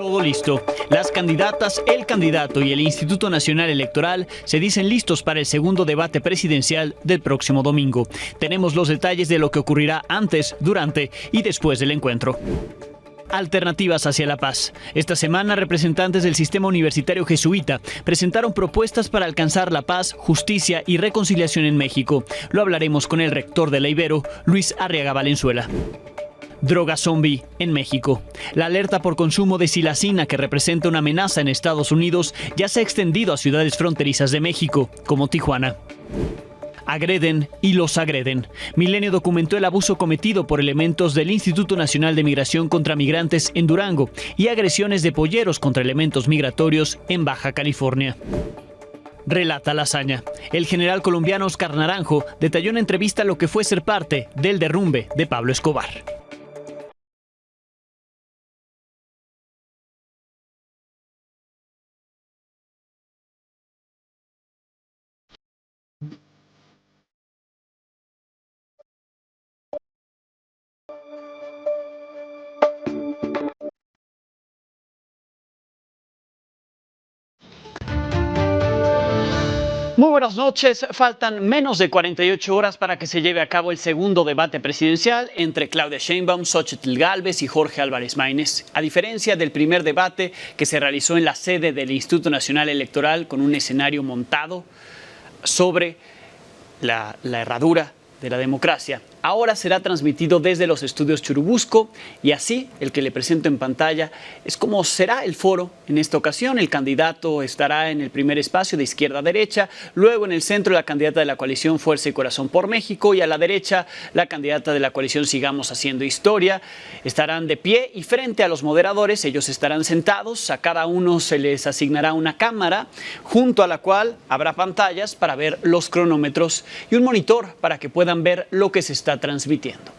Todo listo. Las candidatas, el candidato y el Instituto Nacional Electoral se dicen listos para el segundo debate presidencial del próximo domingo. Tenemos los detalles de lo que ocurrirá antes, durante y después del encuentro. Alternativas hacia la paz. Esta semana, representantes del sistema universitario jesuita presentaron propuestas para alcanzar la paz, justicia y reconciliación en México. Lo hablaremos con el rector de la Ibero, Luis Arriaga Valenzuela. Droga zombie en México. La alerta por consumo de silacina, que representa una amenaza en Estados Unidos, ya se ha extendido a ciudades fronterizas de México, como Tijuana. Agreden y los agreden. Milenio documentó el abuso cometido por elementos del Instituto Nacional de Migración contra migrantes en Durango y agresiones de polleros contra elementos migratorios en Baja California. Relata la hazaña. El general colombiano Oscar Naranjo detalló en entrevista lo que fue ser parte del derrumbe de Pablo Escobar. Muy buenas noches. Faltan menos de 48 horas para que se lleve a cabo el segundo debate presidencial entre Claudia Sheinbaum, Xóchitl Gálvez y Jorge Álvarez Maínez. A diferencia del primer debate que se realizó en la sede del Instituto Nacional Electoral con un escenario montado sobre la herradura de la democracia, ahora será transmitido desde los estudios Churubusco y así el que le presento en pantalla es como será el foro en esta ocasión. El candidato estará en el primer espacio de izquierda a derecha, luego en el centro la candidata de la coalición Fuerza y Corazón por México y a la derecha la candidata de la coalición Sigamos Haciendo Historia. Estarán de pie y frente a los moderadores, ellos estarán sentados, a cada uno se les asignará una cámara junto a la cual habrá pantallas para ver los cronómetros y un monitor para que puedan ver lo que se está transmitiendo.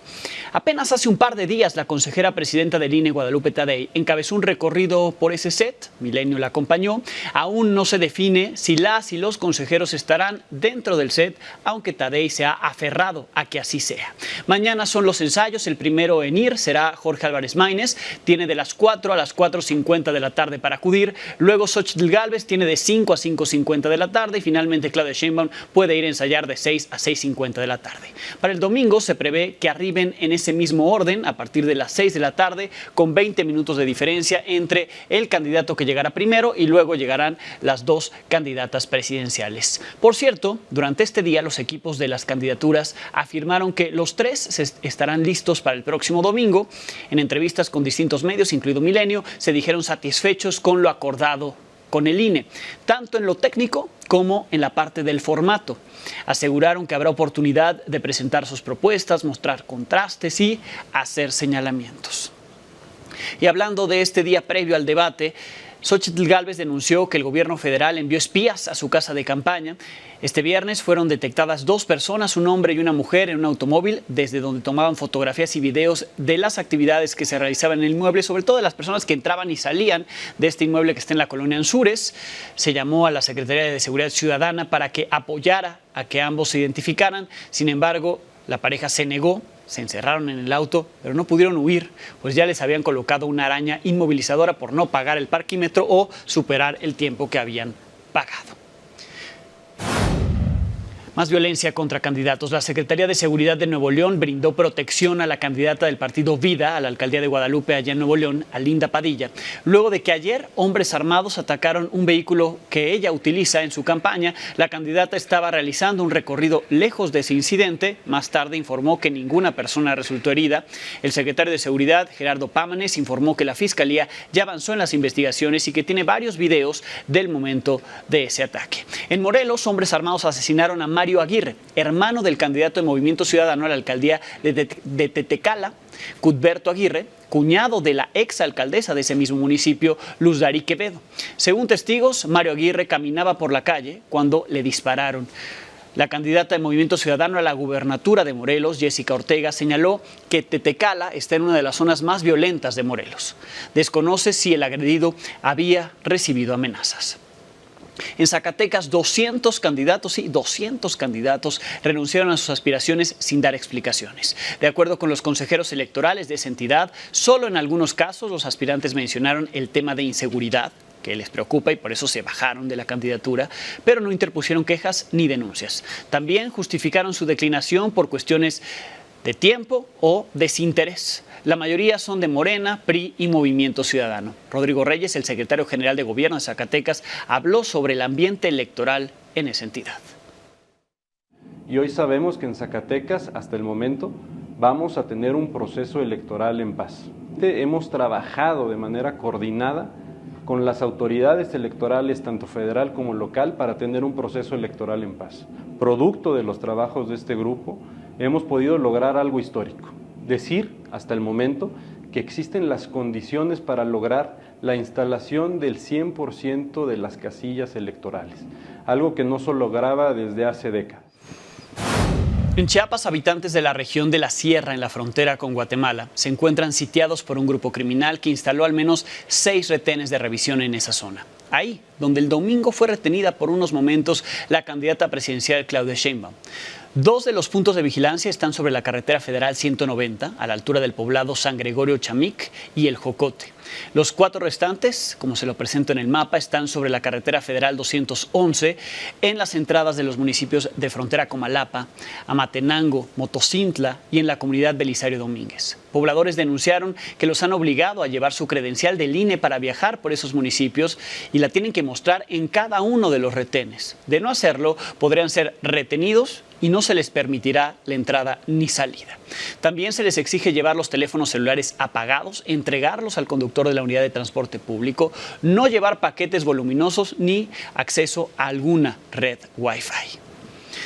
Apenas hace un par de días, la consejera presidenta del INE, Guadalupe Tadei, encabezó un recorrido por ese set. Milenio la acompañó. Aún no se define si las y los consejeros estarán dentro del set, aunque Tadei se ha aferrado a que así sea. Mañana son los ensayos. El primero en ir será Jorge Álvarez Maínez. Tiene de las 4 a las 4:50 de la tarde para acudir. Luego Xóchitl Gálvez tiene de 5 a 5:50 de la tarde. Y finalmente Claudia Sheinbaum puede ir a ensayar de 6 a 6:50 de la tarde. Para el domingo se prevé que arriben en ese mismo orden a partir de las 6 de la tarde, con 20 minutos de diferencia entre el candidato que llegará primero y luego llegarán las dos candidatas presidenciales. Por cierto, durante este día los equipos de las candidaturas afirmaron que los tres estarán listos para el próximo domingo. En entrevistas con distintos medios, incluido Milenio, se dijeron satisfechos con lo acordado con el INE, tanto en lo técnico como en la parte del formato. Aseguraron que habrá oportunidad de presentar sus propuestas, mostrar contrastes y hacer señalamientos. Y hablando de este día previo al debate, Xóchitl Gálvez denunció que el gobierno federal envió espías a su casa de campaña. Este viernes fueron detectadas 2 personas, un hombre y una mujer, en un automóvil, desde donde tomaban fotografías y videos de las actividades que se realizaban en el inmueble, sobre todo de las personas que entraban y salían de este inmueble que está en la colonia Anzures. Se llamó a la Secretaría de Seguridad Ciudadana para que apoyara a que ambos se identificaran. Sin embargo, la pareja se negó. Se encerraron en el auto, pero no pudieron huir, pues ya les habían colocado una araña inmovilizadora por no pagar el parquímetro o superar el tiempo que habían pagado. Más violencia contra candidatos. La Secretaría de Seguridad de Nuevo León brindó protección a la candidata del partido Vida a la alcaldía de Guadalupe, allá en Nuevo León, Alinda Padilla, luego de que ayer hombres armados atacaron un vehículo que ella utiliza en su campaña. La candidata estaba realizando un recorrido lejos de ese incidente. Más tarde informó que ninguna persona resultó herida. El secretario de Seguridad, Gerardo Pámanes, informó que la Fiscalía ya avanzó en las investigaciones y que tiene varios videos del momento de ese ataque. En Morelos, hombres armados asesinaron a Mario Aguirre, hermano del candidato de Movimiento Ciudadano a la alcaldía de Tetecala, Cuthberto Aguirre, cuñado de la exalcaldesa de ese mismo municipio, Luz Darí Quevedo. Según testigos, Mario Aguirre caminaba por la calle cuando le dispararon. La candidata de Movimiento Ciudadano a la gubernatura de Morelos, Jessica Ortega, señaló que Tetecala está en una de las zonas más violentas de Morelos. Desconoce si el agredido había recibido amenazas. En Zacatecas, 200 candidatos, sí, 200 candidatos renunciaron a sus aspiraciones sin dar explicaciones. De acuerdo con los consejeros electorales de esa entidad, solo en algunos casos los aspirantes mencionaron el tema de inseguridad, que les preocupa y por eso se bajaron de la candidatura, pero no interpusieron quejas ni denuncias. También justificaron su declinación por cuestiones de tiempo o desinterés. La mayoría son de Morena, PRI y Movimiento Ciudadano. Rodrigo Reyes, el secretario general de Gobierno de Zacatecas, habló sobre el ambiente electoral en esa entidad. Y hoy sabemos que en Zacatecas, hasta el momento, vamos a tener un proceso electoral en paz. Hemos trabajado de manera coordinada con las autoridades electorales, tanto federal como local, para tener un proceso electoral en paz. Producto de los trabajos de este grupo, hemos podido lograr algo histórico. Decir, hasta el momento, que existen las condiciones para lograr la instalación del 100% de las casillas electorales, algo que no se lograba desde hace décadas. En Chiapas, habitantes de la región de la Sierra, en la frontera con Guatemala, se encuentran sitiados por un grupo criminal que instaló al menos 6 retenes de revisión en esa zona. Ahí, donde el domingo fue retenida por unos momentos la candidata presidencial Claudia Sheinbaum. 2 de los puntos de vigilancia están sobre la carretera federal 190, a la altura del poblado San Gregorio Chamic y El Jocote. Los 4 restantes, como se lo presento en el mapa, están sobre la carretera federal 211, en las entradas de los municipios de frontera Comalapa, Amatenango, Motocintla y en la comunidad Belisario Domínguez. Pobladores denunciaron que los han obligado a llevar su credencial del INE para viajar por esos municipios y la tienen que mostrar en cada uno de los retenes. De no hacerlo, podrían ser retenidos y no se les permitirá la entrada ni salida. También se les exige llevar los teléfonos celulares apagados, entregarlos al conductor de la unidad de transporte público, no llevar paquetes voluminosos ni acceso a alguna red Wi-Fi.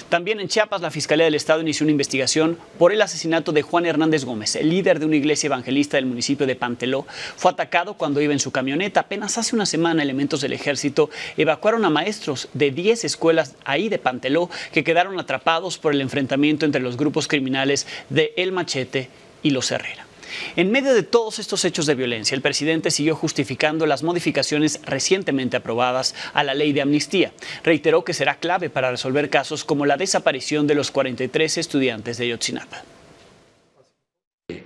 También en Chiapas, la Fiscalía del Estado inició una investigación por el asesinato de Juan Hernández Gómez, el líder de una iglesia evangelista del municipio de Panteló. Fue atacado cuando iba en su camioneta. Apenas hace una semana, elementos del ejército evacuaron a maestros de 10 escuelas ahí de Panteló que quedaron atrapados por el enfrentamiento entre los grupos criminales de El Machete y los Herrera. En medio de todos estos hechos de violencia, el presidente siguió justificando las modificaciones recientemente aprobadas a la ley de amnistía. Reiteró que será clave para resolver casos como la desaparición de los 43 estudiantes de Ayotzinapa.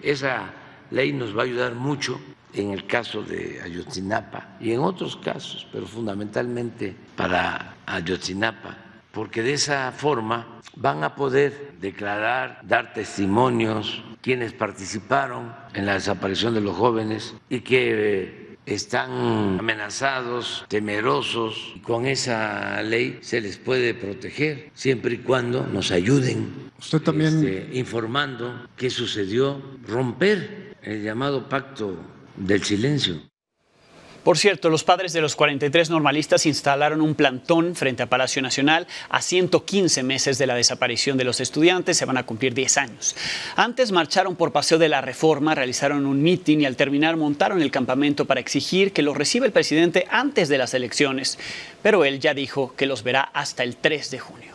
Esa ley nos va a ayudar mucho en el caso de Ayotzinapa y en otros casos, pero fundamentalmente para Ayotzinapa, porque de esa forma van a poder declarar, dar testimonios quienes participaron en la desaparición de los jóvenes y que están amenazados, temerosos. Con esa ley se les puede proteger siempre y cuando nos ayuden. Usted también informando qué sucedió, romper el llamado pacto del silencio. Por cierto, los padres de los 43 normalistas instalaron un plantón frente a Palacio Nacional a 115 meses de la desaparición de los estudiantes. Se van a cumplir 10 años. Antes marcharon por Paseo de la Reforma, realizaron un mitin y al terminar montaron el campamento para exigir que los reciba el presidente antes de las elecciones. Pero él ya dijo que los verá hasta el 3 de junio.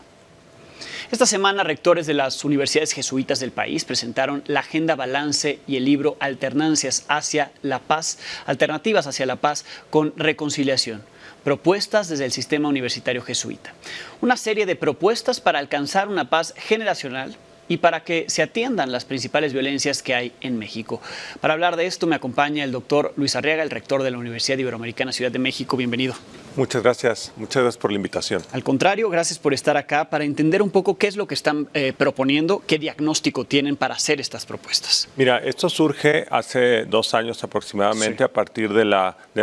Esta semana, rectores de las universidades jesuitas del país presentaron la Agenda Balance y el libro Alternancias hacia la Paz, Alternativas hacia la Paz con Reconciliación, propuestas desde el sistema universitario jesuita. Una serie de propuestas para alcanzar una paz generacional y para que se atiendan las principales violencias que hay en México. Para hablar de esto me acompaña el doctor Luis Arriaga, el rector de la Universidad Iberoamericana Ciudad de México. Bienvenido. Muchas gracias por la invitación. Al contrario, gracias por estar acá para entender un poco qué es lo que están proponiendo, qué diagnóstico tienen para hacer estas propuestas. Mira, esto surge hace 2 años aproximadamente, sí, a partir del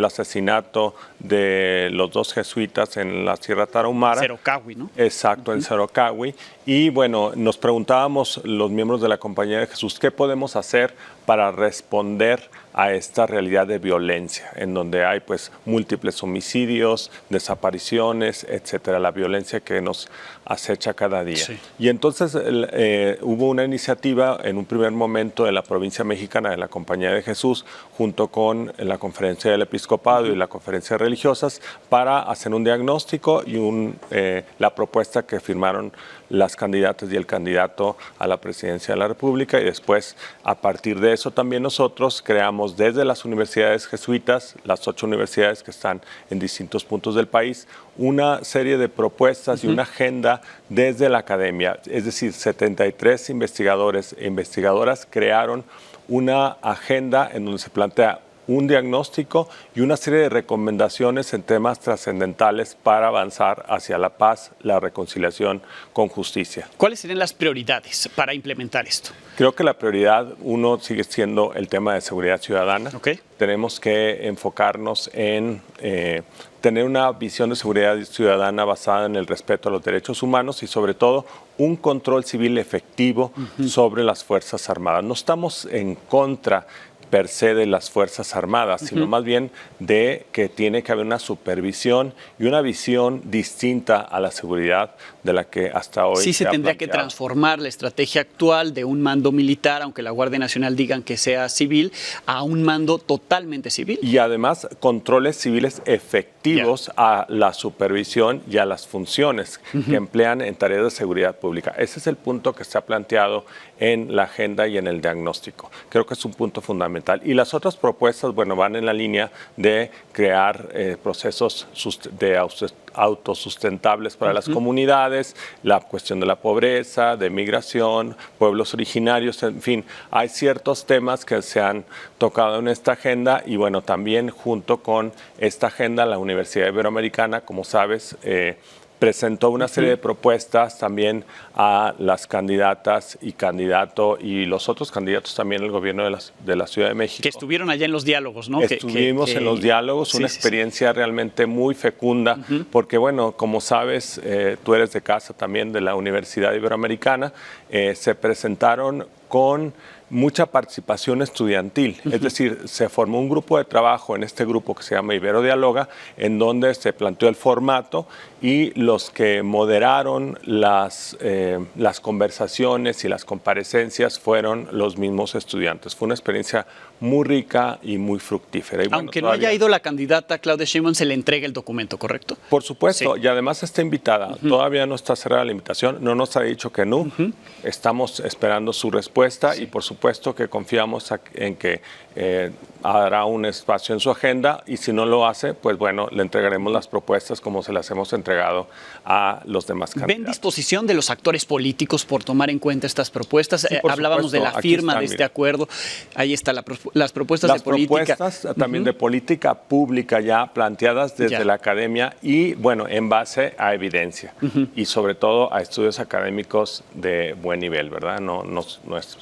asesinato de los 2 jesuitas en la Sierra Tarahumara. Cerocahui, ¿no? Exacto, en Cerocahui. Y bueno, nos preguntábamos los miembros de la Compañía de Jesús, ¿qué podemos hacer para responder a esta realidad de violencia, en donde hay pues múltiples homicidios, desapariciones, etcétera, la violencia que nos acecha cada día? Sí. Y entonces hubo una iniciativa en un primer momento de la provincia mexicana de la Compañía de Jesús, junto con la Conferencia del Episcopado y la Conferencia de Religiosas, para hacer un diagnóstico y la propuesta que firmaron las candidatas y el candidato a la presidencia de la República, y después, a partir de eso también nosotros creamos desde las universidades jesuitas, las 8 universidades que están en distintos puntos del país, una serie de propuestas y una agenda desde la academia. Es decir, 73 investigadores e investigadoras crearon una agenda en donde se plantea un diagnóstico y una serie de recomendaciones en temas trascendentales para avanzar hacia la paz, la reconciliación con justicia. ¿Cuáles serían las prioridades para implementar esto? Creo que la prioridad, uno, sigue siendo el tema de seguridad ciudadana. Okay. Tenemos que enfocarnos en tener una visión de seguridad ciudadana basada en el respeto a los derechos humanos y sobre todo un control civil efectivo sobre las Fuerzas Armadas. No estamos en contra per se de las Fuerzas Armadas, sino más bien de que tiene que haber una supervisión y una visión distinta a la seguridad de la que hasta hoy sí se tendría que transformar la estrategia actual de un mando militar, aunque la Guardia Nacional digan que sea civil, a un mando totalmente civil. Y además controles civiles efectivos a la supervisión y a las funciones que emplean en tareas de seguridad pública. Ese es el punto que se ha planteado en la agenda y en el diagnóstico. Creo que es un punto fundamental. Y las otras propuestas, bueno, van en la línea de crear procesos de autosustentables para las comunidades, la cuestión de la pobreza, de migración, pueblos originarios, en fin, hay ciertos temas que se han tocado en esta agenda y bueno, también junto con esta agenda la Universidad Iberoamericana, como sabes, presentó una serie de propuestas también a las candidatas y candidato y los otros candidatos también al gobierno de la Ciudad de México. Que estuvieron allá en los diálogos, ¿no? Estuvimos en los diálogos, una experiencia realmente muy fecunda, porque bueno, como sabes, tú eres de casa también de la Universidad Iberoamericana, se presentaron con mucha participación estudiantil, es decir, se formó un grupo de trabajo en este grupo que se llama Ibero Dialoga, en donde se planteó el formato y los que moderaron las conversaciones y las comparecencias fueron los mismos estudiantes. Fue una experiencia muy rica y muy fructífera. Y bueno, aunque no haya ido la candidata Claudia Sheinbaum, se le entrega el documento, ¿correcto? Por supuesto, y además está invitada. Todavía no está cerrada la invitación, no nos ha dicho que no. Estamos esperando su respuesta y por supuesto que confiamos en que hará un espacio en su agenda y si no lo hace, pues bueno, le entregaremos las propuestas como se las hemos entregado a los demás candidatos. ¿Ven disposición de los actores políticos por tomar en cuenta estas propuestas? Sí, hablábamos supuesto. de la firma de este acuerdo. Ahí está las propuestas de política. Las propuestas también de política pública ya planteadas desde la academia y bueno, en base a evidencia y sobre todo a estudios académicos de buen nivel, ¿verdad? No es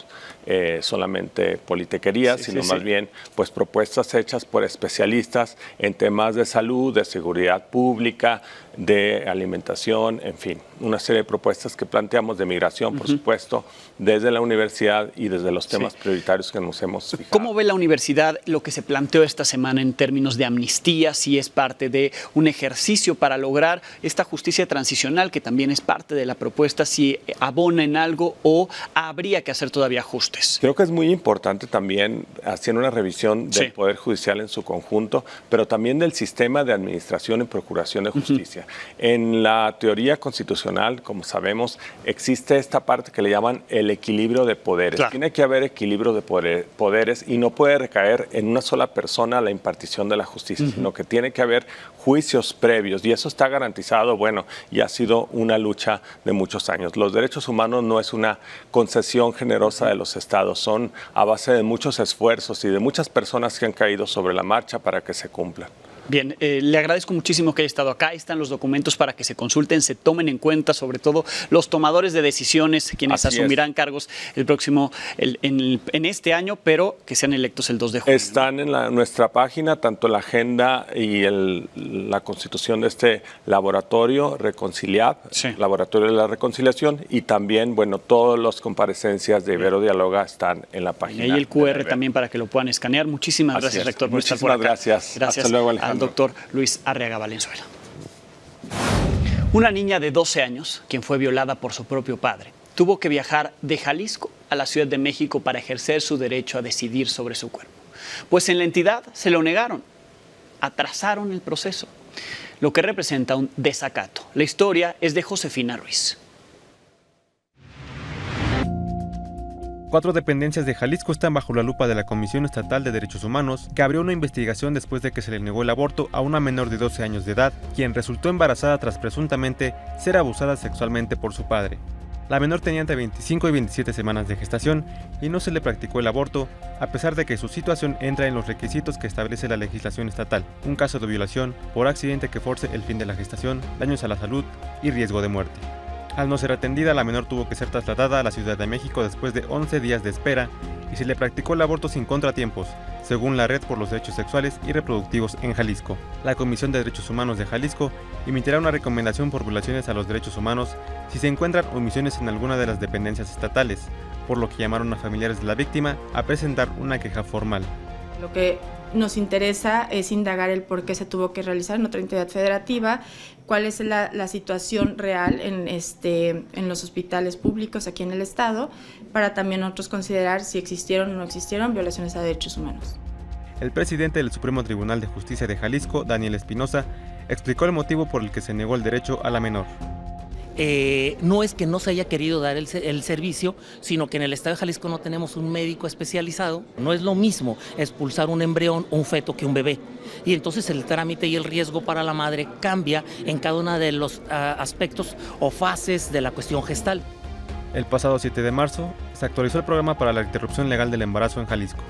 solamente politiquería, sino más bien pues propuestas hechas por especialistas en temas de salud, de seguridad pública, de alimentación, en fin, una serie de propuestas que planteamos de migración, por supuesto, desde la universidad y desde los temas prioritarios que nos hemos fijado. ¿Cómo ve la universidad lo que se planteó esta semana en términos de amnistía? Si es parte de un ejercicio para lograr esta justicia transicional, que también es parte de la propuesta, si abona en algo o habría que hacer todavía ajustes. Creo que es muy importante también hacer una revisión del Poder Judicial en su conjunto, pero también del sistema de administración y procuración de justicia. En la teoría constitucional, como sabemos, existe esta parte que le llaman el equilibrio de poderes. Claro. Tiene que haber equilibrio de poderes y no puede recaer en una sola persona la impartición de la justicia, sino que tiene que haber juicios previos y eso está garantizado, bueno, y ha sido una lucha de muchos años. Los derechos humanos no es una concesión generosa de los estados, son a base de muchos esfuerzos y de muchas personas que han caído sobre la marcha para que se cumplan. Bien, le agradezco muchísimo que haya estado acá. Están los documentos para que se consulten, se tomen en cuenta, sobre todo los tomadores de decisiones, quienes asumirán cargos el próximo, en este año, pero que sean electos el 2 de junio. Están en nuestra página, tanto la agenda y la constitución de este laboratorio, Reconciliab, Laboratorio de la Reconciliación, y también, bueno, todas las comparecencias de Ibero Dialoga están en la página. Y ahí el QR también para que lo puedan escanear. Muchísimas gracias, rector, por estar por acá. Gracias. Gracias. Hasta luego, Alejandro. Al doctor Luis Arriaga Valenzuela. Una niña de 12 años, quien fue violada por su propio padre, tuvo que viajar de Jalisco a la Ciudad de México para ejercer su derecho a decidir sobre su cuerpo. Pues en la entidad se lo negaron, atrasaron el proceso, lo que representa un desacato. La historia es de Josefina Ruiz. 4 dependencias de Jalisco están bajo la lupa de la Comisión Estatal de Derechos Humanos, que abrió una investigación después de que se le negó el aborto a una menor de 12 años de edad, quien resultó embarazada tras presuntamente ser abusada sexualmente por su padre. La menor tenía entre 25 y 27 semanas de gestación y no se le practicó el aborto, a pesar de que su situación entra en los requisitos que establece la legislación estatal: un caso de violación por accidente que force el fin de la gestación, daños a la salud y riesgo de muerte. Al no ser atendida, la menor tuvo que ser trasladada a la Ciudad de México después de 11 días de espera y se le practicó el aborto sin contratiempos, según la Red por los Derechos Sexuales y Reproductivos en Jalisco. La Comisión de Derechos Humanos de Jalisco emitirá una recomendación por violaciones a los derechos humanos si se encuentran omisiones en alguna de las dependencias estatales, por lo que llamaron a familiares de la víctima a presentar una queja formal. Lo que nos interesa es indagar el por qué se tuvo que realizar en otra entidad federativa, cuál es la situación real en los hospitales públicos aquí en el estado, para también nosotros considerar si existieron o no existieron violaciones a derechos humanos. El presidente del Supremo Tribunal de Justicia de Jalisco, Daniel Espinosa, explicó el motivo por el que se negó el derecho a la menor. No es que no se haya querido dar el servicio, sino que en el estado de Jalisco no tenemos un médico especializado. No es lo mismo expulsar un embrión o un feto que un bebé. Y entonces el trámite y el riesgo para la madre cambia en cada uno de los aspectos o fases de la cuestión gestal. El pasado 7 de marzo se actualizó el programa para la interrupción legal del embarazo en Jalisco,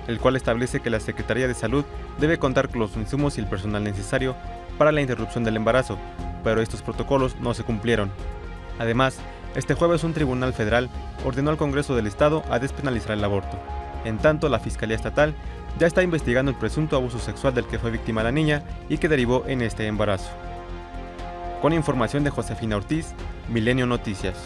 el cual establece que la Secretaría de Salud debe contar con los insumos y el personal necesario para la interrupción del embarazo, pero estos protocolos no se cumplieron. Además, este jueves un tribunal federal ordenó al Congreso del Estado a despenalizar el aborto. En tanto, la Fiscalía Estatal ya está investigando el presunto abuso sexual del que fue víctima la niña y que derivó en este embarazo. Con información de Josefina Ortiz, Milenio Noticias.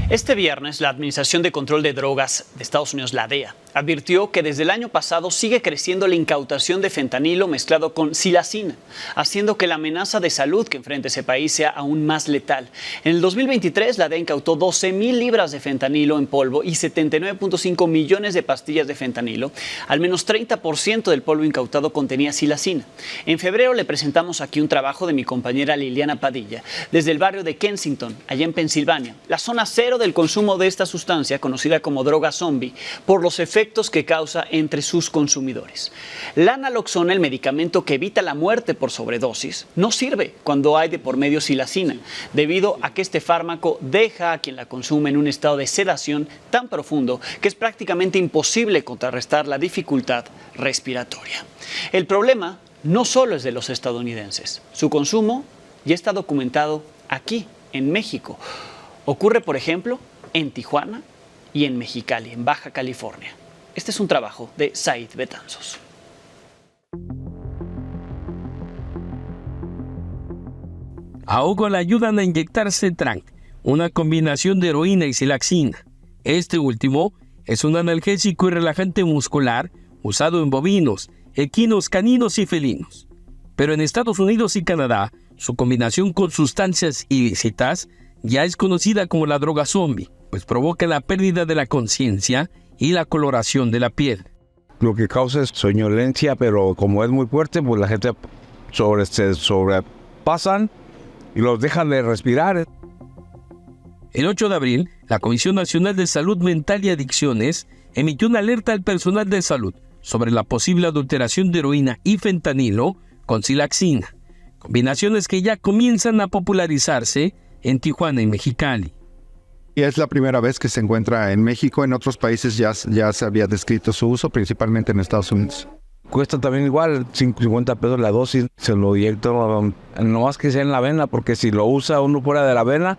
Este viernes, la Administración de Control de Drogas de Estados Unidos, la DEA, advirtió que desde el año pasado sigue creciendo la incautación de fentanilo mezclado con silacina, haciendo que la amenaza de salud que enfrenta ese país sea aún más letal. En el 2023, la DEA incautó 12,000 libras de fentanilo en polvo y 79.5 millones de pastillas de fentanilo. Al menos 30% del polvo incautado contenía silacina. En febrero le presentamos aquí un trabajo de mi compañera Liliana Padilla, desde el barrio de Kensington, allá en Pensilvania, la zona cero del consumo de esta sustancia, conocida como droga zombie, por los efectos que causa entre sus consumidores. La naloxona, el medicamento que evita la muerte por sobredosis, no sirve cuando hay de por medio silacina, debido a que este fármaco deja a quien la consume en un estado de sedación tan profundo que es prácticamente imposible contrarrestar la dificultad respiratoria. El problema no solo es de los estadounidenses, su consumo ya está documentado aquí, en México. Ocurre, por ejemplo, en Tijuana y en Mexicali, en Baja California. Este es un trabajo de Said Betanzos. A Hugo le ayudan a inyectarse Tranq, una combinación de heroína y silaxina. Este último es un analgésico y relajante muscular usado en bovinos, equinos, caninos y felinos. Pero en Estados Unidos y Canadá, su combinación con sustancias ilícitas ya es conocida como la droga zombie, pues provoca la pérdida de la conciencia y la coloración de la piel. Lo que causa es somnolencia, pero como es muy fuerte, pues la gente se sobrepasan y los dejan de respirar. El 8 de abril, la Comisión Nacional de Salud Mental y Adicciones emitió una alerta al personal de salud sobre la posible adulteración de heroína y fentanilo con silaxina, combinaciones que ya comienzan a popularizarse en Tijuana y Mexicali. Y es la primera vez que se encuentra en México. En otros países ya se había descrito su uso, principalmente en Estados Unidos. Cuesta también igual, 50 pesos la dosis. Se lo inyecto, no más que sea en la vena, porque si lo usa uno fuera de la vena,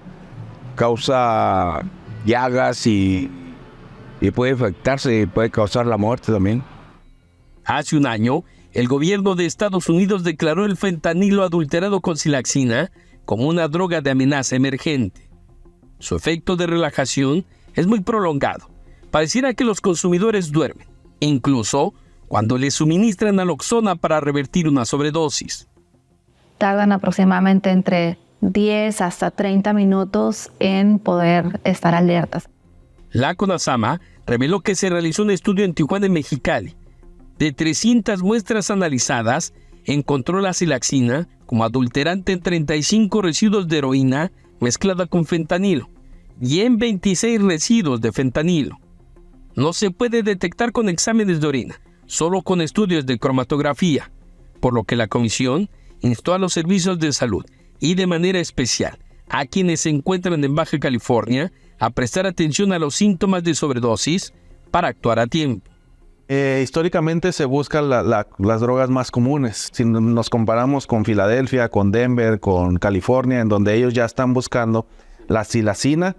causa llagas y puede infectarse y puede causar la muerte también. Hace un año, el gobierno de Estados Unidos declaró el fentanilo adulterado con silaxina como una droga de amenaza emergente. Su efecto de relajación es muy prolongado. Pareciera que los consumidores duermen, incluso cuando les suministran naloxona para revertir una sobredosis. Tardan aproximadamente entre 10 hasta 30 minutos en poder estar alertas. La CONASAMA reveló que se realizó un estudio en Tijuana y Mexicali. De 300 muestras analizadas, encontró la silaxina como adulterante en 35 residuos de heroína mezclada con fentanilo y en 26 residuos de fentanilo. No se puede detectar con exámenes de orina, solo con estudios de cromatografía, por lo que la comisión instó a los servicios de salud y de manera especial a quienes se encuentran en Baja California a prestar atención a los síntomas de sobredosis para actuar a tiempo. Históricamente se buscan las drogas más comunes. Si nos comparamos con Filadelfia, con Denver, con California, en donde ellos ya están buscando la psilacina,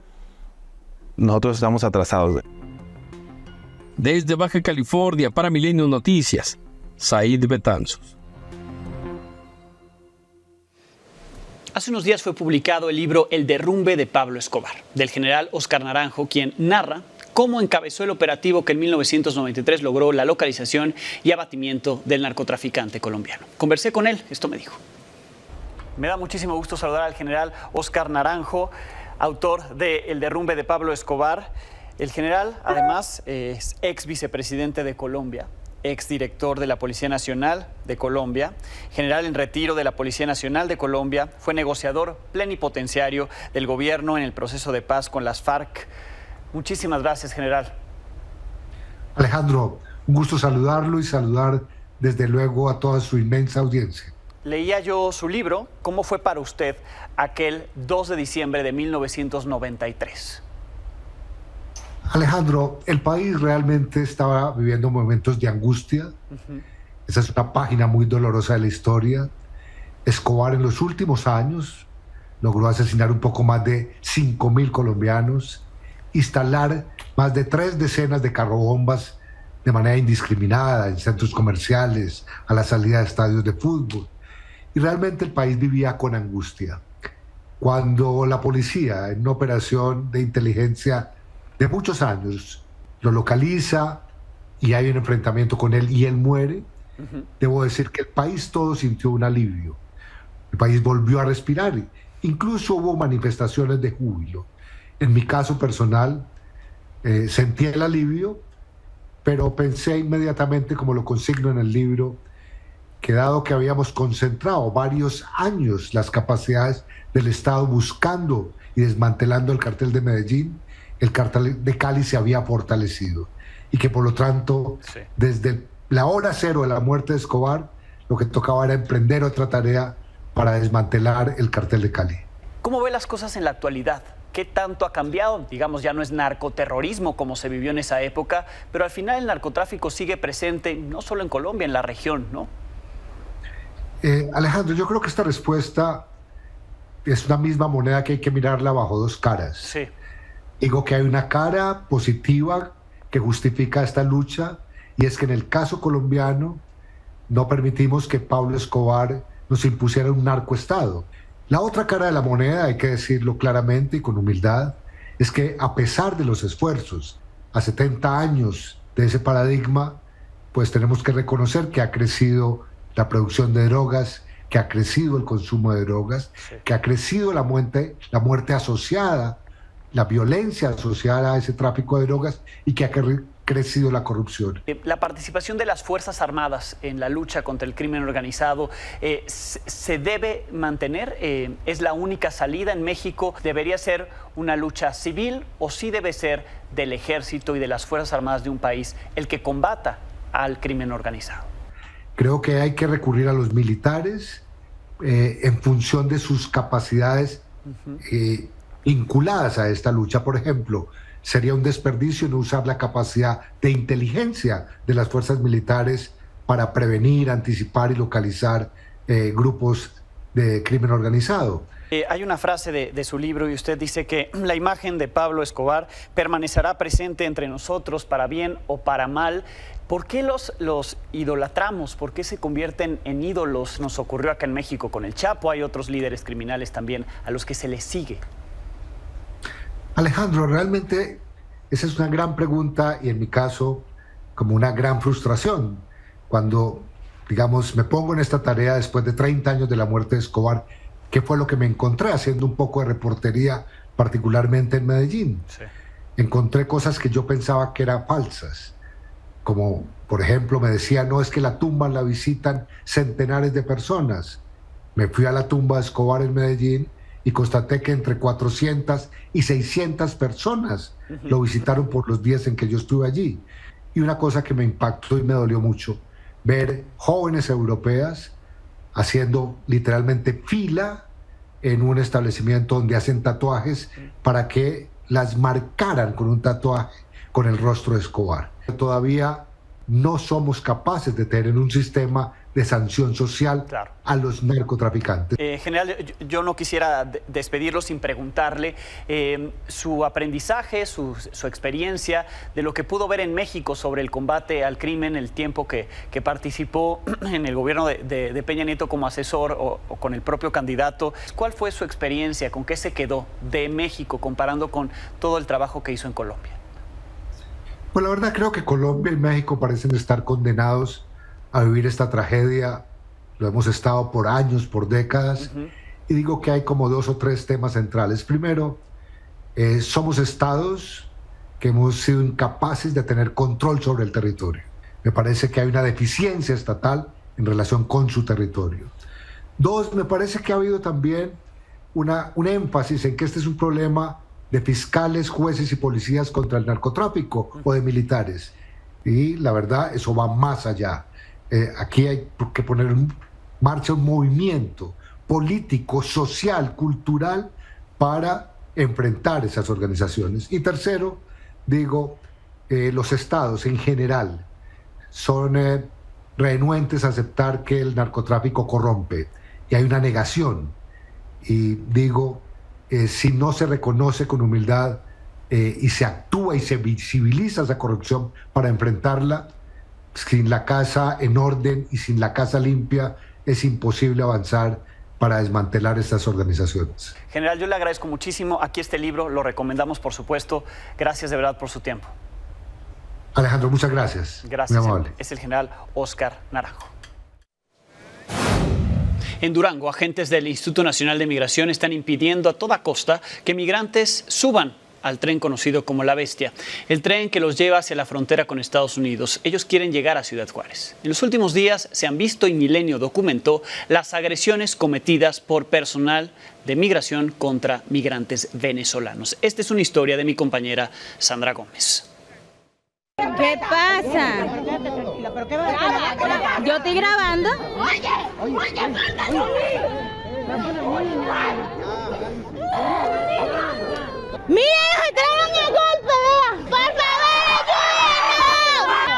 nosotros estamos atrasados. Desde Baja California para Milenio Noticias, Said Betanzos. Hace unos días fue publicado el libro El derrumbe de Pablo Escobar, del general Óscar Naranjo, quien narra cómo encabezó el operativo que en 1993 logró la localización y abatimiento del narcotraficante colombiano. Conversé con él, esto me dijo. Me da muchísimo gusto saludar al general Óscar Naranjo, autor de El derrumbe de Pablo Escobar. El general, además, es ex vicepresidente de Colombia, exdirector de la Policía Nacional de Colombia, general en retiro de la Policía Nacional de Colombia, fue negociador plenipotenciario del gobierno en el proceso de paz con las FARC. Muchísimas gracias, general. Alejandro, un gusto saludarlo y saludar desde luego a toda su inmensa audiencia. Leía yo su libro, ¿cómo fue para usted aquel 2 de diciembre de 1993? Alejandro, el país realmente estaba viviendo momentos de angustia. Esa es una página muy dolorosa de la historia. Escobar en los últimos años logró asesinar un poco más de 5.000 colombianos, instalar más de 3 decenas de carrobombas de manera indiscriminada en centros comerciales, a la salida de estadios de fútbol. Y realmente el país vivía con angustia. Cuando la policía, en una operación de inteligencia de muchos años, lo localiza y hay un enfrentamiento con él y él muere, debo decir que el país todo sintió un alivio. El país volvió a respirar. Incluso hubo manifestaciones de júbilo. En mi caso personal, sentí el alivio, pero pensé inmediatamente, como lo consigno en el libro, que dado que habíamos concentrado varios años las capacidades del Estado buscando y desmantelando el cartel de Medellín, el cartel de Cali se había fortalecido y que por lo tanto, desde la hora cero de la muerte de Escobar, lo que tocaba era emprender otra tarea para desmantelar el cartel de Cali. ¿Cómo ve las cosas en la actualidad? ¿Qué tanto ha cambiado? Digamos, ya no es narcoterrorismo como se vivió en esa época, pero al final el narcotráfico sigue presente no solo en Colombia, en la región, ¿no? Alejandro, yo creo que esta respuesta es una misma moneda que hay que mirarla bajo 2 caras. Sí. Digo que hay una cara positiva que justifica esta lucha, y es que en el caso colombiano no permitimos que Pablo Escobar nos impusiera un narcoestado. La otra cara de la moneda, hay que decirlo claramente y con humildad, es que a pesar de los esfuerzos, a 70 años de ese paradigma, pues tenemos que reconocer que ha crecido la producción de drogas, que ha crecido el consumo de drogas, que ha crecido la muerte asociada, la violencia asociada a ese tráfico de drogas, y que ha crecido la corrupción. La participación de las Fuerzas Armadas en la lucha contra el crimen organizado se debe mantener. ¿Es la única salida en México? ¿Debería ser una lucha civil o sí debe ser del ejército y de las Fuerzas Armadas de un país el que combata al crimen organizado? Creo que hay que recurrir a los militares en función de sus capacidades vinculadas a esta lucha. Por ejemplo, sería un desperdicio no usar la capacidad de inteligencia de las fuerzas militares para prevenir, anticipar y localizar grupos de crimen organizado. Hay una frase de su libro y usted dice que la imagen de Pablo Escobar permanecerá presente entre nosotros para bien o para mal. ¿Por qué los idolatramos? ¿Por qué se convierten en ídolos? Nos ocurrió acá en México con el Chapo, hay otros líderes criminales también a los que se les sigue. Alejandro, realmente esa es una gran pregunta y en mi caso como una gran frustración. Cuando, digamos, me pongo en esta tarea después de 30 años de la muerte de Escobar, ¿qué fue lo que me encontré haciendo un poco de reportería, particularmente en Medellín? Sí. Encontré cosas que yo pensaba que eran falsas, como por ejemplo me decía, no, es que la tumba la visitan centenares de personas. Me fui a la tumba de Escobar en Medellín y constaté que entre 400 y 600 personas lo visitaron por los días en que yo estuve allí. Y una cosa que me impactó y me dolió mucho, ver jóvenes europeas haciendo literalmente fila en un establecimiento donde hacen tatuajes para que las marcaran con un tatuaje con el rostro de Escobar. Todavía no somos capaces de tener un sistema de sanción social a los narcotraficantes. General, yo no quisiera despedirlo sin preguntarle su aprendizaje, su experiencia de lo que pudo ver en México sobre el combate al crimen, el tiempo que participó en el gobierno de Peña Nieto como asesor o con el propio candidato. ¿Cuál fue su experiencia? ¿Con qué se quedó de México comparando con todo el trabajo que hizo en Colombia? Pues la verdad creo que Colombia y México parecen estar condenados a vivir esta tragedia. Lo hemos estado por años, por décadas, y digo que hay como 2 o 3 temas centrales. Primero, somos estados que hemos sido incapaces de tener control sobre el territorio. Me parece que hay una deficiencia estatal en relación con su territorio. 2, me parece que ha habido también un énfasis en que este es un problema de fiscales, jueces y policías contra el narcotráfico o de militares. Y la verdad, eso va más allá. Aquí hay que poner en marcha un movimiento político, social, cultural para enfrentar esas organizaciones. Y tercero, digo, los estados en general son renuentes a aceptar que el narcotráfico corrompe y hay una negación. Y digo, si no se reconoce con humildad y se actúa y se visibiliza esa corrupción para enfrentarla, sin la casa en orden y sin la casa limpia es imposible avanzar para desmantelar estas organizaciones. General, yo le agradezco muchísimo. Aquí este libro, lo recomendamos por supuesto. Gracias de verdad por su tiempo. Alejandro, muchas gracias. Gracias. Muy amable. Es el general Óscar Naranjo. En Durango, agentes del Instituto Nacional de Migración están impidiendo a toda costa que migrantes suban al tren conocido como La Bestia, el tren que los lleva hacia la frontera con Estados Unidos. Ellos quieren llegar a Ciudad Juárez. En los últimos días se han visto y Milenio documentó las agresiones cometidas por personal de migración contra migrantes venezolanos. Esta es una historia de mi compañera Sandra Gómez. ¿Qué pasa? Yo estoy grabando. ¡Mira, se traen el golpe! ¡Vea!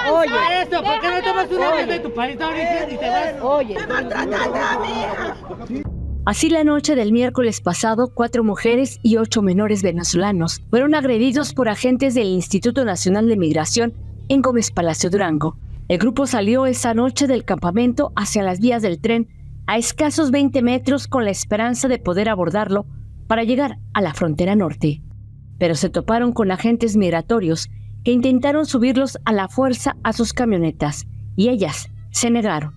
¡Por favor, ayúdenos! Oye, esto, ¿por qué no tomas una vez de tu país de origen y te vas? Oye, me maltratando a mi hija. Así la noche del miércoles pasado, 4 mujeres y 8 menores venezolanos fueron agredidos por agentes del Instituto Nacional de Migración en Gómez Palacio, Durango. El grupo salió esa noche del campamento hacia las vías del tren a escasos 20 metros con la esperanza de poder abordarlo para llegar a la frontera norte. Pero se toparon con agentes migratorios que intentaron subirlos a la fuerza a sus camionetas y ellas se negaron.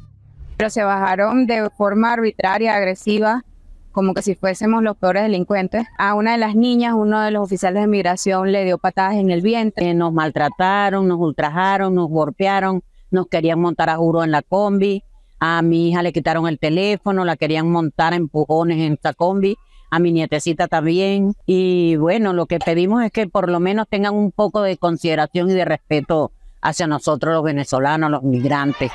Pero se bajaron de forma arbitraria, agresiva, como que si fuésemos los peores delincuentes. A una de las niñas, uno de los oficiales de migración le dio patadas en el vientre. Nos maltrataron, nos ultrajaron, nos golpearon, nos querían montar a juro en la combi. A mi hija le quitaron el teléfono, la querían montar a empujones en esta combi. A mi nietecita también. Y bueno, lo que pedimos es que por lo menos tengan un poco de consideración y de respeto hacia nosotros los venezolanos, los migrantes.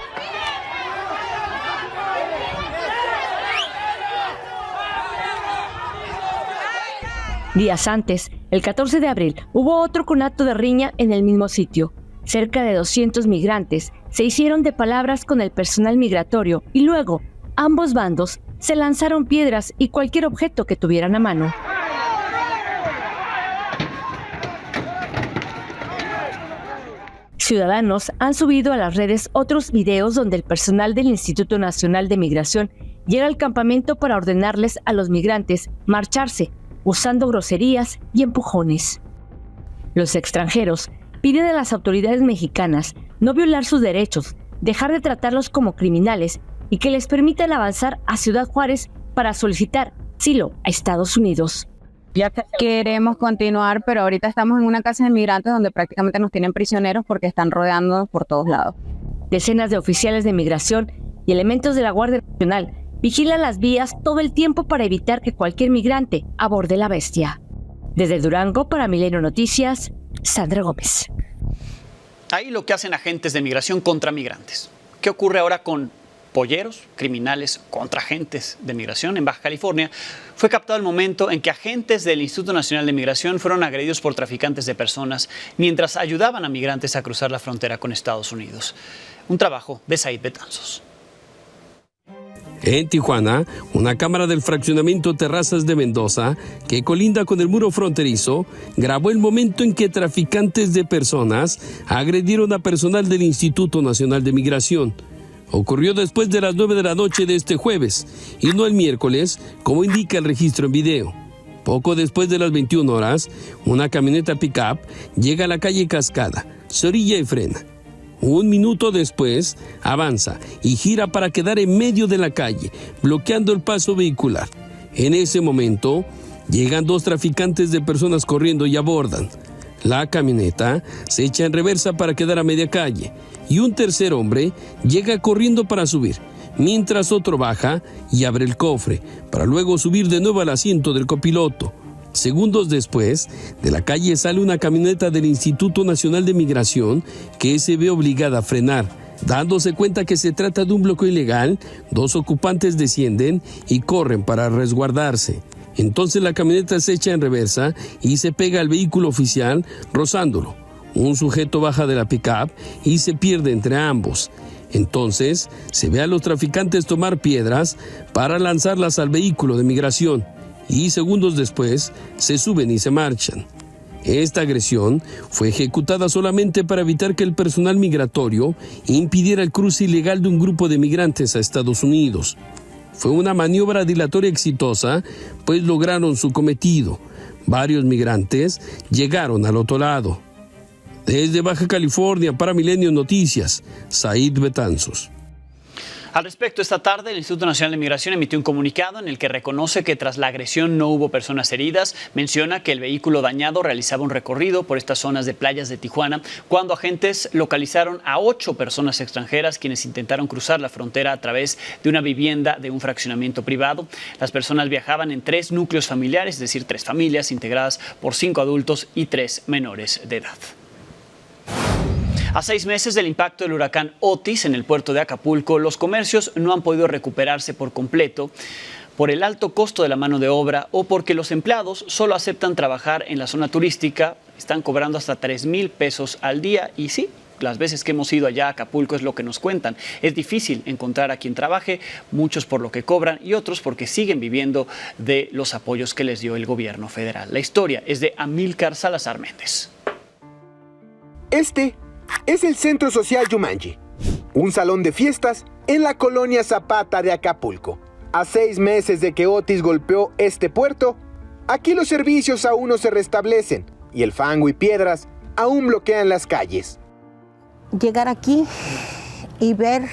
Días antes, el 14 de abril, hubo otro conato de riña en el mismo sitio. Cerca de 200 migrantes se hicieron de palabras con el personal migratorio y luego ambos bandos se lanzaron piedras y cualquier objeto que tuvieran a mano. Ciudadanos han subido a las redes otros videos donde el personal del Instituto Nacional de Migración llega al campamento para ordenarles a los migrantes marcharse, usando groserías y empujones. Los extranjeros piden a las autoridades mexicanas no violar sus derechos, dejar de tratarlos como criminales y que les permitan avanzar a Ciudad Juárez para solicitar asilo a Estados Unidos. Queremos continuar, pero ahorita estamos en una casa de migrantes donde prácticamente nos tienen prisioneros porque están rodeándonos por todos lados. Decenas de oficiales de migración y elementos de la Guardia Nacional vigilan las vías todo el tiempo para evitar que cualquier migrante aborde la bestia. Desde Durango, para Milenio Noticias, Sandra Gómez. Ahí lo que hacen agentes de migración contra migrantes. ¿Qué ocurre ahora con polleros, criminales contra agentes de migración? En Baja California fue captado el momento en que agentes del Instituto Nacional de Migración fueron agredidos por traficantes de personas mientras ayudaban a migrantes a cruzar la frontera con Estados Unidos. Un trabajo de Said Betanzos. En Tijuana, una cámara del fraccionamiento Terrazas de Mendoza, que colinda con el muro fronterizo, grabó el momento en que traficantes de personas agredieron a personal del Instituto Nacional de Migración. Ocurrió después de las 9 de la noche de este jueves y no el miércoles, como indica el registro en video. Poco después de las 21 horas, una camioneta pick-up llega a la calle Cascada, se orilla y frena. Un minuto después, avanza y gira para quedar en medio de la calle, bloqueando el paso vehicular. En ese momento, llegan dos traficantes de personas corriendo y abordan. La camioneta se echa en reversa para quedar a media calle y un tercer hombre llega corriendo para subir, mientras otro baja y abre el cofre, para luego subir de nuevo al asiento del copiloto. Segundos después, de la calle sale una camioneta del Instituto Nacional de Migración que se ve obligada a frenar. Dándose cuenta que se trata de un bloqueo ilegal, dos ocupantes descienden y corren para resguardarse. Entonces la camioneta se echa en reversa y se pega al vehículo oficial, rozándolo. Un sujeto baja de la pick-up y se pierde entre ambos. Entonces se ve a los traficantes tomar piedras para lanzarlas al vehículo de migración. Y segundos después se suben y se marchan. Esta agresión fue ejecutada solamente para evitar que el personal migratorio impidiera el cruce ilegal de un grupo de migrantes a Estados Unidos. Fue una maniobra dilatoria exitosa, pues lograron su cometido. Varios migrantes llegaron al otro lado. Desde Baja California, para Milenio Noticias, Said Betanzos. Al respecto, esta tarde el Instituto Nacional de Migración emitió un comunicado en el que reconoce que tras la agresión no hubo personas heridas. Menciona que el vehículo dañado realizaba un recorrido por estas zonas de playas de Tijuana cuando agentes localizaron a 8 personas extranjeras quienes intentaron cruzar la frontera a través de una vivienda de un fraccionamiento privado. Las personas viajaban en 3 núcleos familiares, es decir, 3 familias integradas por 5 adultos y 3 menores de edad. A 6 meses del impacto del huracán Otis en el puerto de Acapulco, los comercios no han podido recuperarse por completo por el alto costo de la mano de obra o porque los empleados solo aceptan trabajar en la zona turística, están cobrando hasta 3,000 pesos al día y sí, las veces que hemos ido allá a Acapulco es lo que nos cuentan. Es difícil encontrar a quien trabaje, muchos por lo que cobran y otros porque siguen viviendo de los apoyos que les dio el gobierno federal. La historia es de Amílcar Salazar Méndez. Este es el Centro Social Yumanji, un salón de fiestas en la colonia Zapata de Acapulco. A 6 meses de que Otis golpeó este puerto, aquí los servicios aún no se restablecen y el fango y piedras aún bloquean las calles. Llegar aquí y ver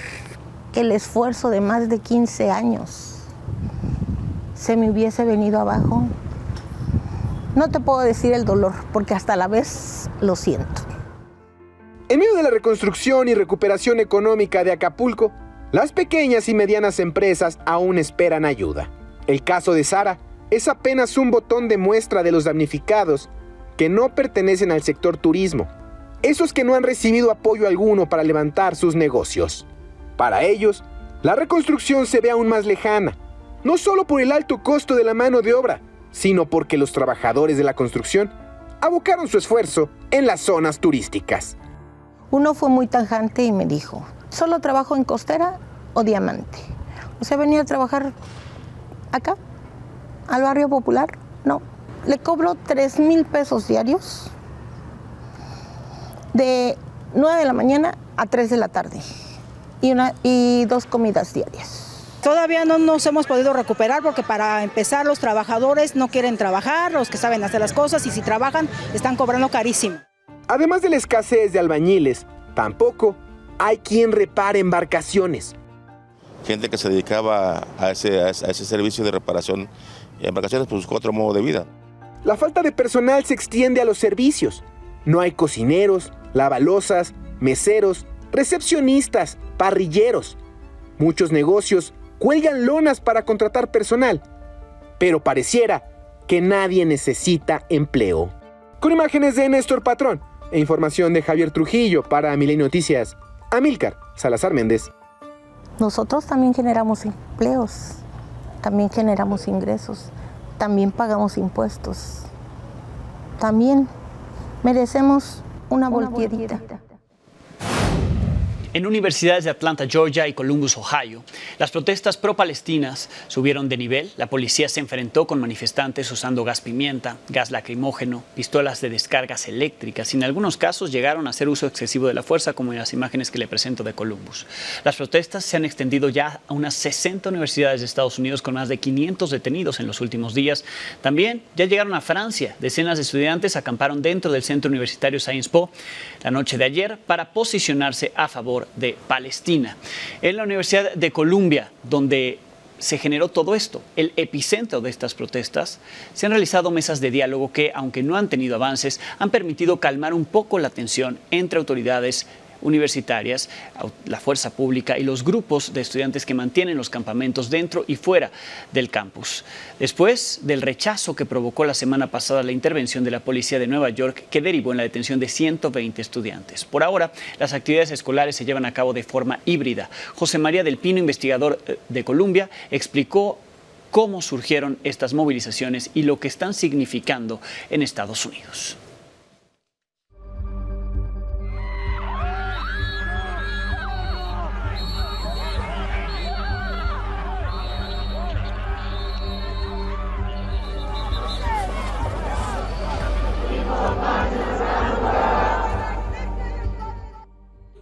el esfuerzo de más de 15 años se me hubiese venido abajo. No te puedo decir el dolor, porque hasta la vez lo siento. En medio de la reconstrucción y recuperación económica de Acapulco, las pequeñas y medianas empresas aún esperan ayuda. El caso de Sara es apenas un botón de muestra de los damnificados que no pertenecen al sector turismo, esos que no han recibido apoyo alguno para levantar sus negocios. Para ellos, la reconstrucción se ve aún más lejana, no solo por el alto costo de la mano de obra, sino porque los trabajadores de la construcción abocaron su esfuerzo en las zonas turísticas. Uno fue muy tajante y me dijo, ¿solo trabajo en Costera o Diamante? O sea, venía a trabajar acá, al barrio popular. No, le cobro 3,000 pesos diarios de 9 de la mañana a 3 de la tarde y 2 comidas diarias. Todavía no nos hemos podido recuperar porque para empezar los trabajadores no quieren trabajar, los que saben hacer las cosas y si trabajan están cobrando carísimo. Además de la escasez de albañiles, tampoco hay quien repare embarcaciones. Gente que se dedicaba a ese servicio de reparación de embarcaciones, pues buscó otro modo de vida. La falta de personal se extiende a los servicios. No hay cocineros, lavalosas, meseros, recepcionistas, parrilleros. Muchos negocios cuelgan lonas para contratar personal, pero pareciera que nadie necesita empleo. Con imágenes de Néstor Patrón e información de Javier Trujillo para Milenio Noticias, Amílcar Salazar Méndez. Nosotros también generamos empleos, también generamos ingresos, también pagamos impuestos, también merecemos una volteadita. En universidades de Atlanta, Georgia y Columbus, Ohio, las protestas pro-palestinas subieron de nivel. La policía se enfrentó con manifestantes usando gas pimienta, gas lacrimógeno, pistolas de descargas eléctricas y en algunos casos llegaron a hacer uso excesivo de la fuerza, como en las imágenes que le presento de Columbus. Las protestas se han extendido ya a unas 60 universidades de Estados Unidos con más de 500 detenidos en los últimos días. También ya llegaron a Francia. Decenas de estudiantes acamparon dentro del centro universitario Sciences Po la noche de ayer para posicionarse a favor de Palestina. En la Universidad de Columbia, donde se generó todo esto, el epicentro de estas protestas, se han realizado mesas de diálogo que, aunque no han tenido avances, han permitido calmar un poco la tensión entre autoridades universitarias, la fuerza pública y los grupos de estudiantes que mantienen los campamentos dentro y fuera del campus. Después del rechazo que provocó la semana pasada la intervención de la policía de Nueva York, que derivó en la detención de 120 estudiantes. Por ahora, las actividades escolares se llevan a cabo de forma híbrida. José María del Pino, investigador de Columbia, explicó cómo surgieron estas movilizaciones y lo que están significando en Estados Unidos.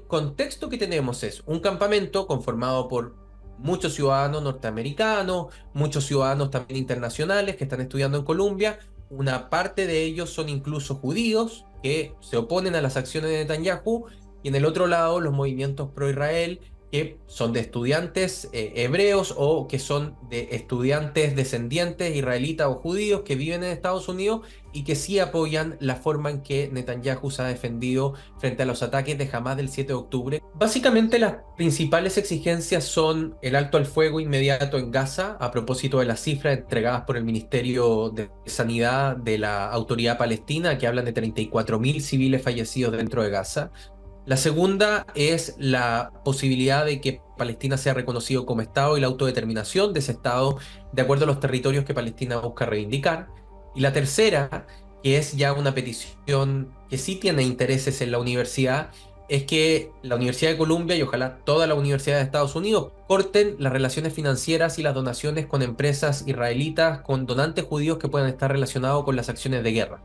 Contexto que tenemos es un campamento conformado por muchos ciudadanos norteamericanos, muchos ciudadanos también internacionales que están estudiando en Columbia. Una parte de ellos son incluso judíos que se oponen a las acciones de Netanyahu, y en el otro lado los movimientos pro-Israel que son de estudiantes hebreos o que son de estudiantes descendientes israelitas o judíos que viven en Estados Unidos y que sí apoyan la forma en que Netanyahu se ha defendido frente a los ataques de Hamás del 7 de octubre. Básicamente las principales exigencias son el alto al fuego inmediato en Gaza, a propósito de las cifras entregadas por el Ministerio de Sanidad de la Autoridad Palestina, que hablan de 34.000 civiles fallecidos dentro de Gaza. La segunda es la posibilidad de que Palestina sea reconocido como Estado y la autodeterminación de ese Estado de acuerdo a los territorios que Palestina busca reivindicar. Y la tercera, que es ya una petición que sí tiene intereses en la universidad, es que la Universidad de Columbia y ojalá toda la Universidad de Estados Unidos corten las relaciones financieras y las donaciones con empresas israelitas, con donantes judíos que puedan estar relacionados con las acciones de guerra.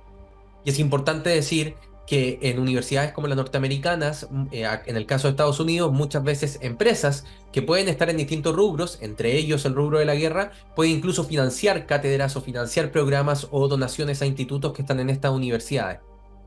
Y es importante decir que en universidades como las norteamericanas, en el caso de Estados Unidos, muchas veces empresas que pueden estar en distintos rubros, entre ellos el rubro de la guerra, pueden incluso financiar cátedras o financiar programas o donaciones a institutos que están en estas universidades.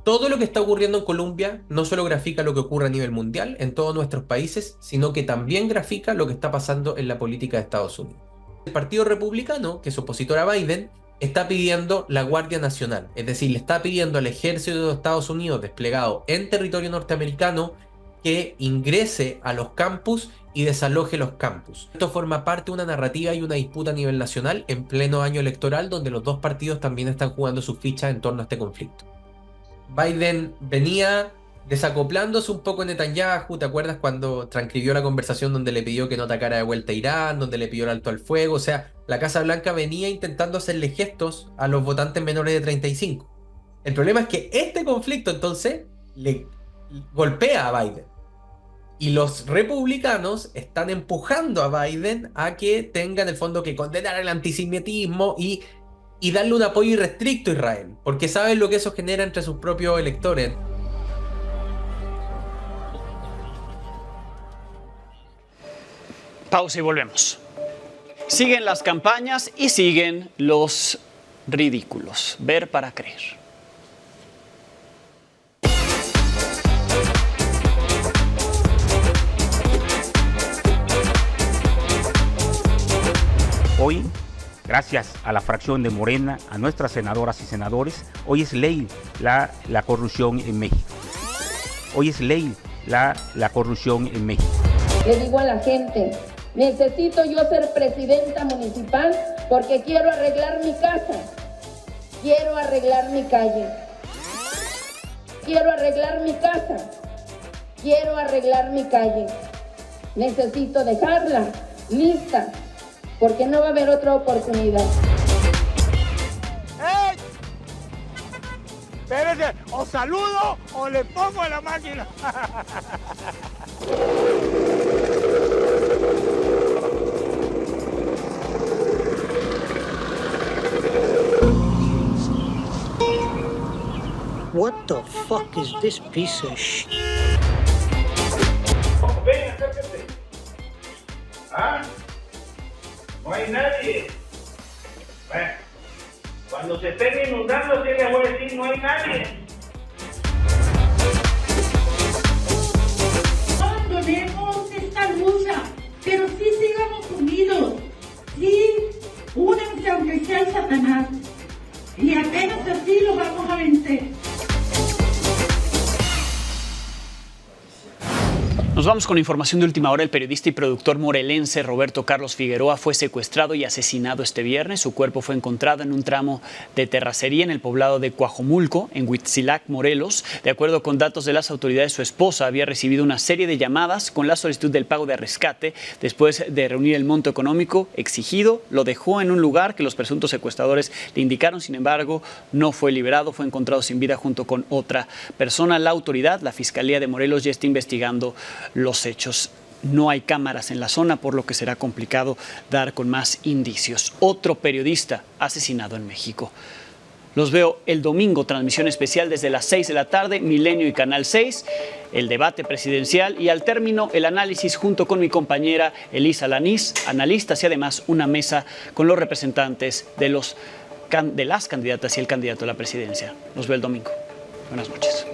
Todo lo que está ocurriendo en Columbia no solo grafica lo que ocurre a nivel mundial en todos nuestros países, sino que también grafica lo que está pasando en la política de Estados Unidos. El Partido Republicano, que es opositor a Biden, está pidiendo la Guardia Nacional, es decir, le está pidiendo al ejército de Estados Unidos desplegado en territorio norteamericano que ingrese a los campus y desaloje los campus. Esto forma parte de una narrativa y una disputa a nivel nacional en pleno año electoral, donde los dos partidos también están jugando sus fichas en torno a este conflicto. Biden venía desacoplándose un poco en Netanyahu. ¿Te acuerdas cuando transcribió la conversación donde le pidió que no atacara de vuelta a Irán, donde le pidió el alto al fuego? O sea, la Casa Blanca venía intentando hacerle gestos a los votantes menores de 35. El problema es que este conflicto entonces le golpea a Biden. Y los republicanos están empujando a Biden a que tenga en el fondo que condenar el antisemitismo y darle un apoyo irrestricto a Israel, porque saben lo que eso genera entre sus propios electores. Pausa y volvemos. Siguen las campañas y siguen los ridículos. Ver para creer. Hoy, gracias a la fracción de Morena, a nuestras senadoras y senadores, hoy es ley la corrupción en México. Hoy es ley la corrupción en México. Le digo a la gente Necesito yo ser presidenta municipal porque quiero arreglar mi casa, quiero arreglar mi calle, quiero arreglar mi casa, quiero arreglar mi calle. Necesito dejarla lista porque no va a haber otra oportunidad. ¡Ey! Espérese, o saludo o le pongo a la máquina. What the fuck is this piece of shit? Ven, acércate. ¿Ah? No hay nadie. Bueno, cuando se estén inundando, sí les voy a decir, no hay nadie. Abandonemos esta lucha, pero sí sigamos unidos. Sí, únanse aunque sea el Satanás. Y apenas así lo vamos a vencer. Nos vamos con información de última hora. El periodista y productor morelense Roberto Carlos Figueroa fue secuestrado y asesinado este viernes. Su cuerpo fue encontrado en un tramo de terracería en el poblado de Coajomulco, en Huitzilac, Morelos. De acuerdo con datos de las autoridades, su esposa había recibido una serie de llamadas con la solicitud del pago de rescate. Después de reunir el monto económico exigido, lo dejó en un lugar que los presuntos secuestradores le indicaron. Sin embargo, no fue liberado, fue encontrado sin vida junto con otra persona. La autoridad, la Fiscalía de Morelos, ya está investigando los hechos. No hay cámaras en la zona, por lo que será complicado dar con más indicios. Otro periodista asesinado en México. Los veo el domingo, transmisión especial desde las 6 de la tarde, Milenio y Canal 6, el debate presidencial y al término el análisis junto con mi compañera Elisa Lanís, analistas y además una mesa con los representantes de las candidatas y el candidato a la presidencia. Los veo el domingo. Buenas noches.